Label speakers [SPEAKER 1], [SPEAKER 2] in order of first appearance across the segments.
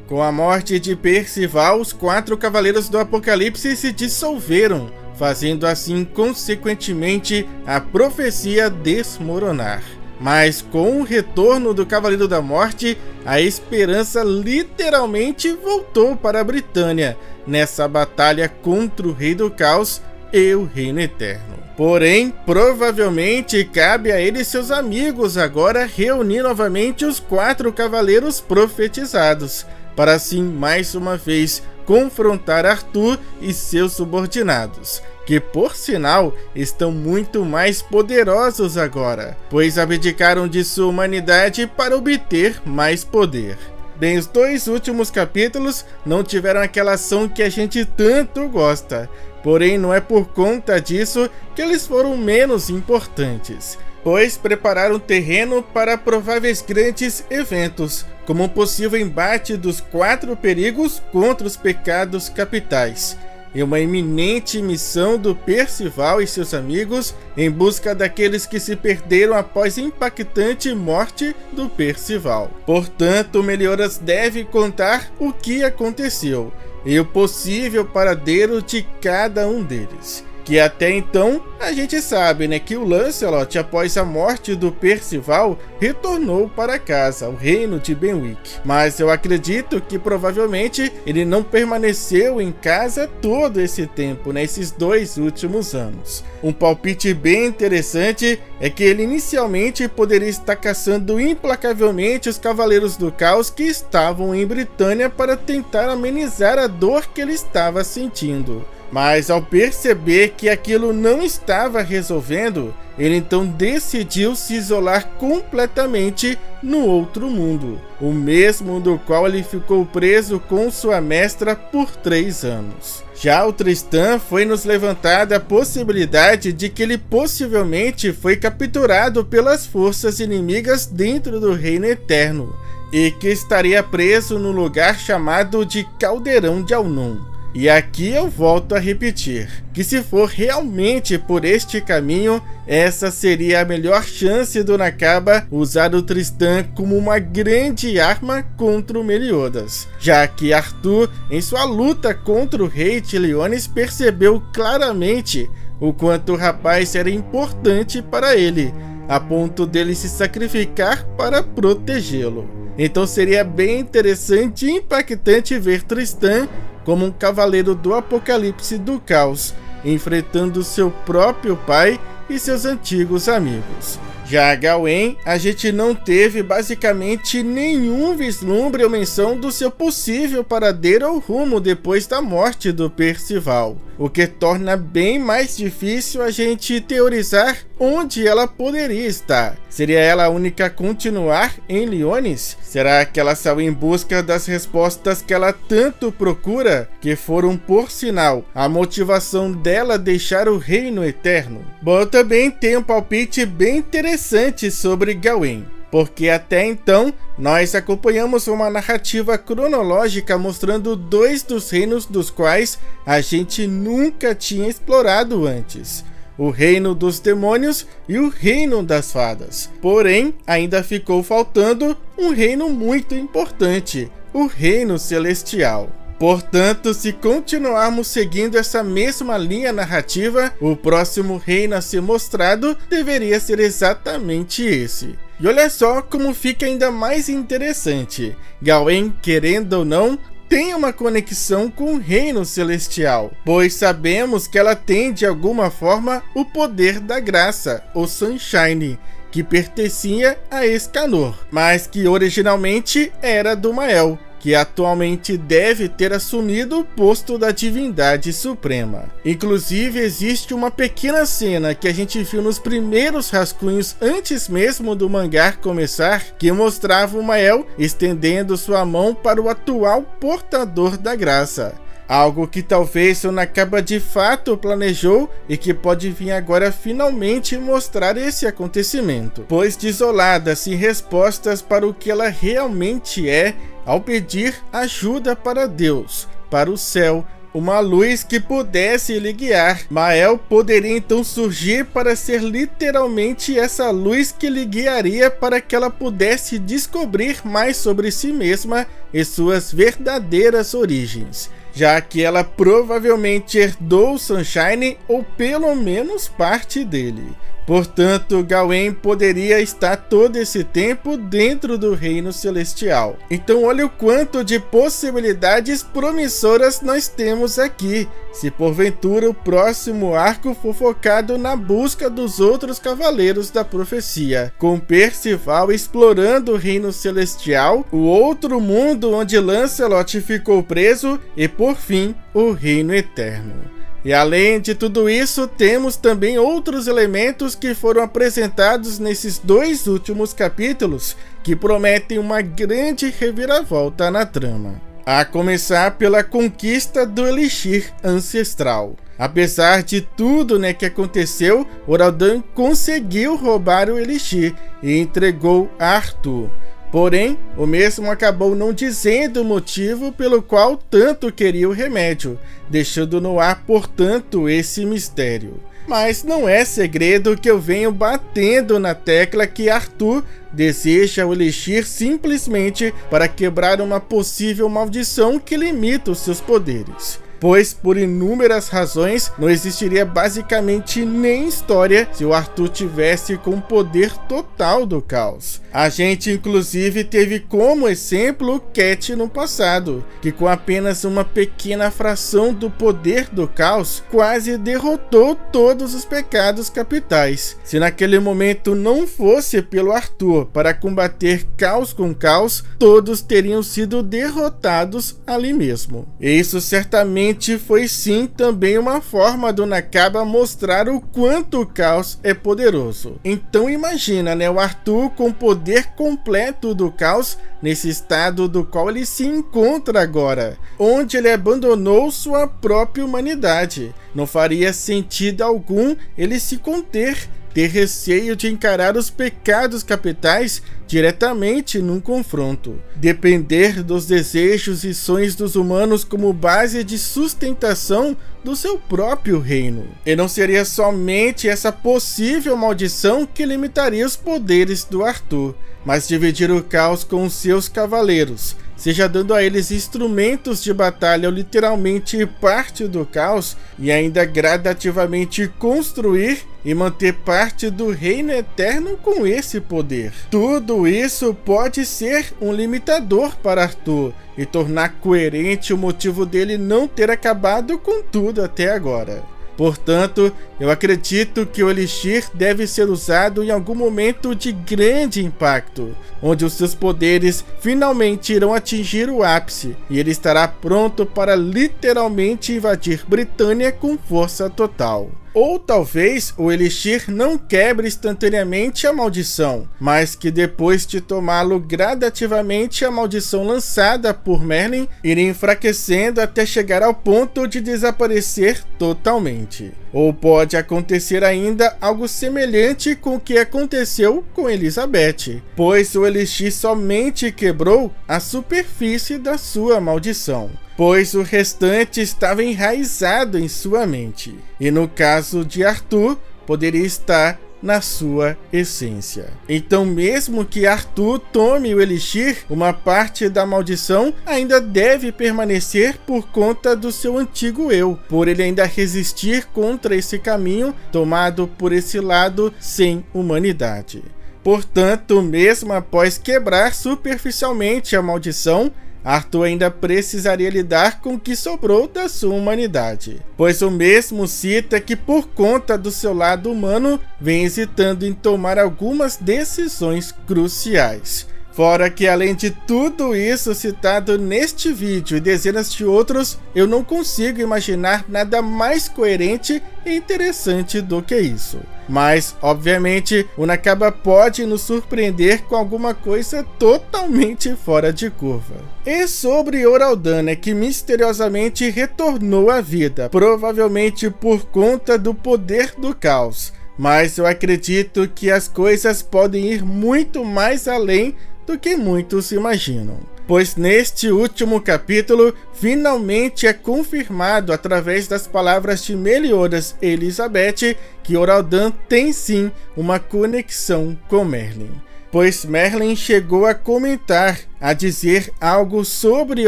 [SPEAKER 1] Com a morte de Percival, os 4 Cavaleiros do Apocalipse se dissolveram, fazendo assim, consequentemente, a profecia desmoronar. Mas com o retorno do Cavaleiro da Morte, a esperança literalmente voltou para a Britânia, nessa batalha contra o Rei do Caos e o Reino Eterno. Porém, provavelmente cabe a ele e seus amigos agora reunir novamente os 4 Cavaleiros profetizados, para assim, mais uma vez, confrontar Arthur e seus subordinados, que por sinal estão muito mais poderosos agora, pois abdicaram de sua humanidade para obter mais poder. Bem, os 2 últimos capítulos não tiveram aquela ação que a gente tanto gosta, porém não é por conta disso que eles foram menos importantes, pois prepararam terreno para prováveis grandes eventos, como o possível embate dos 4 perigos contra os pecados capitais, e uma iminente missão do Percival e seus amigos em busca daqueles que se perderam após a impactante morte do Percival. Portanto, Meliodas deve contar o que aconteceu e o possível paradeiro de cada um deles. Que até então a gente sabe, né, que o Lancelot, após a morte do Percival, retornou para casa, o reino de Benwick. Mas eu acredito que provavelmente ele não permaneceu em casa todo esse tempo, né, esses 2 últimos anos. Um palpite bem interessante é que ele inicialmente poderia estar caçando implacavelmente os Cavaleiros do Caos que estavam em Britânia para tentar amenizar a dor que ele estava sentindo. Mas ao perceber que aquilo não estava resolvendo, ele então decidiu se isolar completamente no outro mundo, o mesmo do qual ele ficou preso com sua mestra por 3 anos. Já o Tristan foi nos levantada a possibilidade de que ele possivelmente foi capturado pelas forças inimigas dentro do Reino Eterno, e que estaria preso no lugar chamado de Caldeirão de Alnun. E aqui eu volto a repetir, que se for realmente por este caminho, essa seria a melhor chance do Nakaba usar o Tristan como uma grande arma contra o Meliodas, já que Arthur, em sua luta contra o rei Tiliones, percebeu claramente o quanto o rapaz era importante para ele, a ponto dele se sacrificar para protegê-lo. Então seria bem interessante e impactante ver Tristan como um cavaleiro do Apocalipse do Caos, enfrentando seu próprio pai e seus antigos amigos. Já a Gawain, a gente não teve basicamente nenhum vislumbre ou menção do seu possível paradeiro ou rumo depois da morte do Percival, o que torna bem mais difícil a gente teorizar onde ela poderia estar. Seria ela a única a continuar em Liones? Será que ela saiu em busca das respostas que ela tanto procura, que foram, por sinal, a motivação dela deixar o Reino Eterno? Bom, eu também tenho um palpite bem interessante sobre Gawain, porque até então nós acompanhamos uma narrativa cronológica mostrando 2 dos reinos dos quais a gente nunca tinha explorado antes: o reino dos demônios e o reino das fadas. Porém, ainda ficou faltando um reino muito importante: o reino celestial. Portanto, se continuarmos seguindo essa mesma linha narrativa, o próximo reino a ser mostrado deveria ser exatamente esse. E olha só como fica ainda mais interessante: Gawain, querendo ou não, tem uma conexão com o reino celestial, pois sabemos que ela tem de alguma forma o poder da graça, o Sunshine, que pertencia a Escanor, mas que originalmente era do Mael, que atualmente deve ter assumido o posto da divindade suprema. Inclusive, existe uma pequena cena que a gente viu nos primeiros rascunhos antes mesmo do mangá começar, que mostrava o Mael estendendo sua mão para o atual portador da graça. Algo que talvez o Nakaba de fato planejou e que pode vir agora finalmente mostrar esse acontecimento, pois desolada sem respostas para o que ela realmente é, ao pedir ajuda para Deus, para o céu, uma luz que pudesse lhe guiar. Mael poderia então surgir para ser literalmente essa luz que lhe guiaria para que ela pudesse descobrir mais sobre si mesma e suas verdadeiras origens, já que ela provavelmente herdou o Sunshine, ou pelo menos parte dele. Portanto, Gawain poderia estar todo esse tempo dentro do Reino Celestial. Então olha o quanto de possibilidades promissoras nós temos aqui, se porventura o próximo arco for focado na busca dos outros Cavaleiros da Profecia, com Percival explorando o Reino Celestial, o outro mundo onde Lancelot ficou preso e, por fim, o Reino Eterno. E além de tudo isso, temos também outros elementos que foram apresentados nesses 2 últimos capítulos, que prometem uma grande reviravolta na trama. A começar pela conquista do Elixir Ancestral. Apesar de tudo que aconteceu, Oraldan conseguiu roubar o Elixir e entregou a Arthur. Porém, o mesmo acabou não dizendo o motivo pelo qual tanto queria o remédio, deixando no ar, portanto, esse mistério. Mas não é segredo que eu venho batendo na tecla que Arthur deseja o Elixir simplesmente para quebrar uma possível maldição que limita os seus poderes. Pois, por inúmeras razões, não existiria basicamente nem história se o Arthur tivesse com o poder total do caos. A gente inclusive teve como exemplo Cat no passado, que com apenas uma pequena fração do poder do caos, quase derrotou todos os pecados capitais. Se naquele momento não fosse pelo Arthur para combater caos com caos, todos teriam sido derrotados ali mesmo. E isso certamente foi sim também uma forma do Nakaba mostrar o quanto o caos é poderoso. Então imagina, o Arthur com o poder completo do caos nesse estado do qual ele se encontra agora, onde ele abandonou sua própria humanidade. Não faria sentido algum ele se conter, ter receio de encarar os pecados capitais diretamente num confronto, depender dos desejos e sonhos dos humanos como base de sustentação do seu próprio reino. E não seria somente essa possível maldição que limitaria os poderes do Arthur, mas dividir o caos com os seus cavaleiros, seja dando a eles instrumentos de batalha ou literalmente parte do caos, e ainda gradativamente construir e manter parte do Reino Eterno com esse poder. Tudo isso pode ser um limitador para Arthur e tornar coerente o motivo dele não ter acabado com tudo até agora. Portanto, eu acredito que o Elixir deve ser usado em algum momento de grande impacto, onde os seus poderes finalmente irão atingir o ápice e ele estará pronto para literalmente invadir Britânia com força total. Ou talvez o Elixir não quebre instantaneamente a maldição, mas que depois de tomá-lo gradativamente, a maldição lançada por Merlin iria enfraquecendo até chegar ao ponto de desaparecer totalmente. Ou pode acontecer ainda algo semelhante com o que aconteceu com Elizabeth, pois o Elixir somente quebrou a superfície da sua maldição, pois o restante estava enraizado em sua mente. E no caso de Arthur, poderia estar na sua essência. Então, mesmo que Arthur tome o Elixir, uma parte da maldição ainda deve permanecer por conta do seu antigo eu, por ele ainda resistir contra esse caminho tomado por esse lado sem humanidade. Portanto, mesmo após quebrar superficialmente a maldição, Arthur ainda precisaria lidar com o que sobrou da sua humanidade, pois o mesmo cita que por conta do seu lado humano vem hesitando em tomar algumas decisões cruciais. Fora que, além de tudo isso citado neste vídeo e dezenas de outros, eu não consigo imaginar nada mais coerente e interessante do que isso. Mas, obviamente, o Nakaba pode nos surpreender com alguma coisa totalmente fora de curva. E sobre Oraldan, que misteriosamente retornou à vida, provavelmente por conta do poder do caos. Mas eu acredito que as coisas podem ir muito mais além do que muitos imaginam. pois neste último capítulo finalmente é confirmado através das palavras de Meliodas e Elizabeth que Oraldan tem sim uma conexão com Merlin. Pois Merlin chegou a comentar, a dizer algo sobre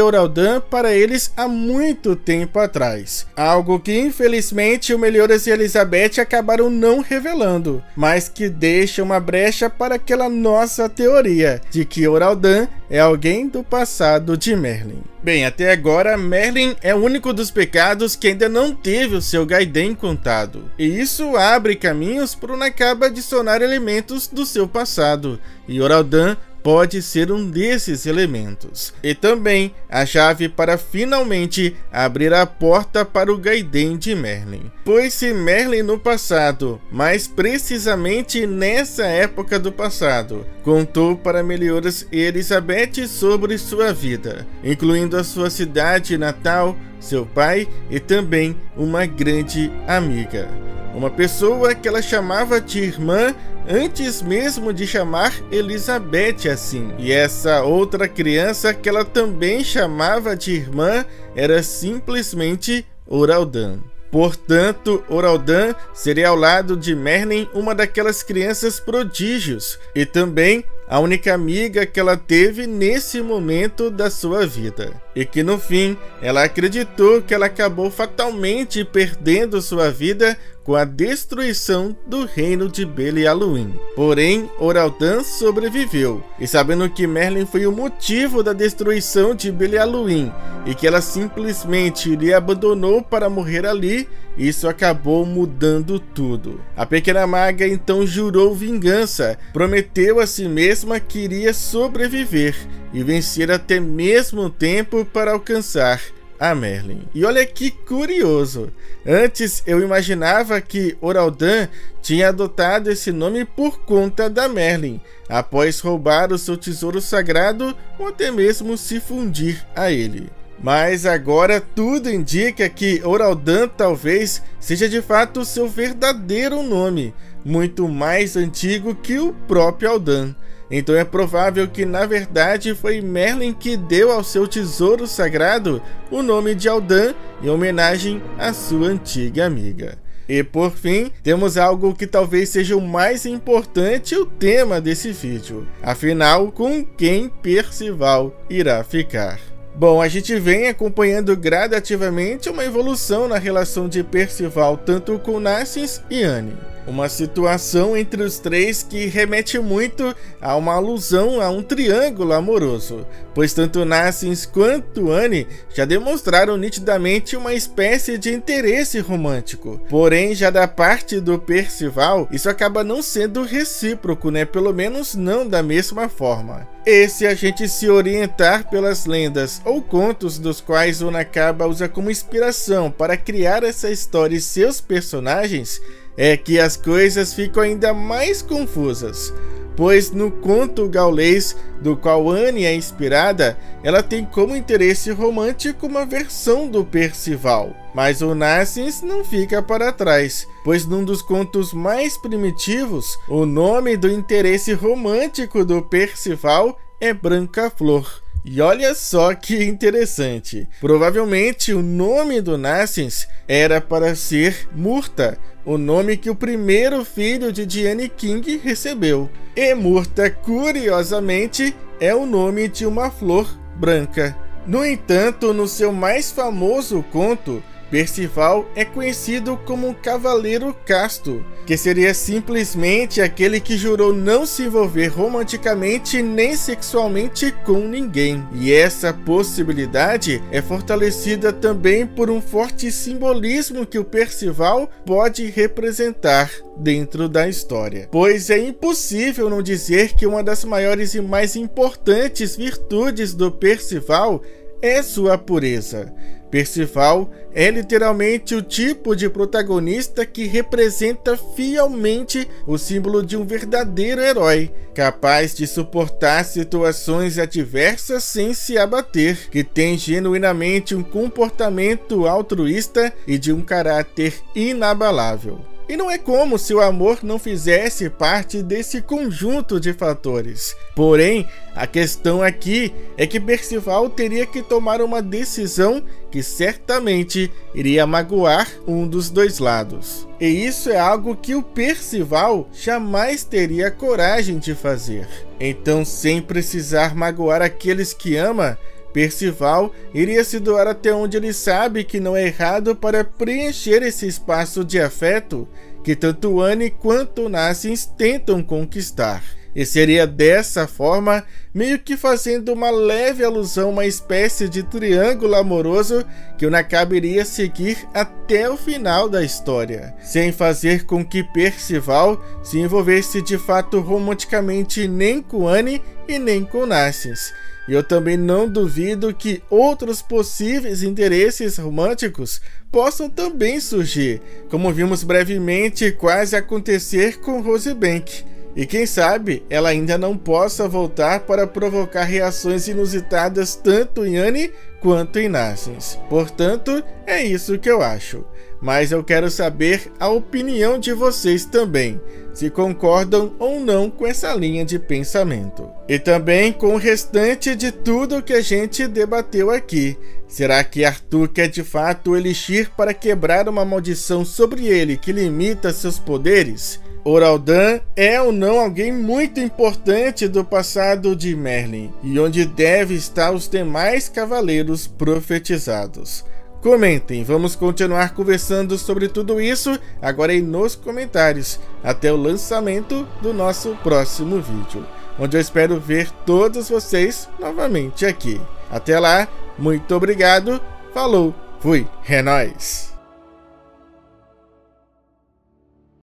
[SPEAKER 1] Oraldan para eles há muito tempo atrás. Algo que infelizmente o Meliodas e Elizabeth acabaram não revelando, mas que deixa uma brecha para aquela nossa teoria de que Oraldan é alguém do passado de Merlin. Bem, até agora Merlin é o único dos pecados que ainda não teve o seu Gaiden contado. E isso abre caminhos para o Nakaba adicionar elementos do seu passado. E Oraldan pode ser um desses elementos. E também a chave para finalmente abrir a porta para o Gaiden de Merlin. Pois se Merlin no passado, mais precisamente nessa época do passado, contou para Meliodas e Elizabeth sobre sua vida, incluindo a sua cidade natal, seu pai e também uma grande amiga. Uma pessoa que ela chamava de irmã antes mesmo de chamar Elizabeth assim. E essa outra criança que ela também chamava de irmã era simplesmente Oraldan. Portanto, Oraldan seria ao lado de Merlin uma daquelas crianças prodígios e também a única amiga que ela teve nesse momento da sua vida. E que no fim, ela acreditou que ela acabou fatalmente perdendo sua vida com a destruição do reino de Belialuin. Porém, Oraldan sobreviveu, e sabendo que Merlin foi o motivo da destruição de Belialuin, e que ela simplesmente lhe abandonou para morrer ali, isso acabou mudando tudo. A pequena maga então jurou vingança, prometeu a si mesma que iria sobreviver e vencer até mesmo tempo para alcançar a Merlin. E olha que curioso, antes eu imaginava que Oraldan tinha adotado esse nome por conta da Merlin, após roubar o seu tesouro sagrado ou até mesmo se fundir a ele. Mas agora tudo indica que Oraldan talvez seja de fato o seu verdadeiro nome, muito mais antigo que o próprio Aldan. Então é provável que na verdade foi Merlin que deu ao seu tesouro sagrado o nome de Aldan em homenagem à sua antiga amiga. E por fim, temos algo que talvez seja o mais importante, o tema desse vídeo. Afinal, com quem Percival irá ficar? Bom, a gente vem acompanhando gradativamente uma evolução na relação de Percival tanto com Narcís e Anne. Uma situação entre os três que remete muito a uma alusão a um triângulo amoroso, pois tanto Narcís quanto Anne já demonstraram nitidamente uma espécie de interesse romântico. Porém, já da parte do Percival, isso acaba não sendo recíproco, né? Pelo menos não da mesma forma. E se a gente se orientar pelas lendas ou contos dos quais o Nakaba usa como inspiração para criar essa história e seus personagens, é que as coisas ficam ainda mais confusas, pois no conto gaulês do qual Anne é inspirada, ela tem como interesse romântico uma versão do Percival, mas o Narcís não fica para trás, pois num dos contos mais primitivos, o nome do interesse romântico do Percival é Brancaflor. E olha só que interessante, provavelmente o nome do Narcís era para ser Murta, o nome que o primeiro filho de Diane King recebeu. E Murta, curiosamente, é o nome de uma flor branca. No entanto, no seu mais famoso conto, Percival é conhecido como um cavaleiro casto, que seria simplesmente aquele que jurou não se envolver romanticamente nem sexualmente com ninguém. E essa possibilidade é fortalecida também por um forte simbolismo que o Percival pode representar dentro da história. Pois é impossível não dizer que uma das maiores e mais importantes virtudes do Percival é sua pureza. Percival é literalmente o tipo de protagonista que representa fielmente o símbolo de um verdadeiro herói, capaz de suportar situações adversas sem se abater, que tem genuinamente um comportamento altruísta e de um caráter inabalável. E não é como se o amor não fizesse parte desse conjunto de fatores. Porém, a questão aqui é que Percival teria que tomar uma decisão que certamente iria magoar um dos dois lados. E isso é algo que o Percival jamais teria coragem de fazer. Então, sem precisar magoar aqueles que ama, Percival iria se doar até onde ele sabe que não é errado para preencher esse espaço de afeto que tanto Anne quanto Nassens tentam conquistar. E seria dessa forma, meio que fazendo uma leve alusão a uma espécie de triângulo amoroso que o Nakabe iria seguir até o final da história, sem fazer com que Percival se envolvesse de fato romanticamente nem com Anne e nem com Nassens. E eu também não duvido que outros possíveis interesses românticos possam também surgir, como vimos brevemente quase acontecer com Rosebank. E quem sabe ela ainda não possa voltar para provocar reações inusitadas tanto em Anne quanto em Nassens. Portanto, é isso que eu acho. Mas eu quero saber a opinião de vocês também, se concordam ou não com essa linha de pensamento. E também com o restante de tudo que a gente debateu aqui. Será que Arthur quer de fato o Elixir para quebrar uma maldição sobre ele que limita seus poderes? Oraldan é ou não alguém muito importante do passado de Merlin, e onde deve estar os demais cavaleiros profetizados? Comentem, vamos continuar conversando sobre tudo isso agora aí nos comentários, até o lançamento do nosso próximo vídeo, onde eu espero ver todos vocês novamente aqui. Até lá, muito obrigado, falou, fui, é nóis!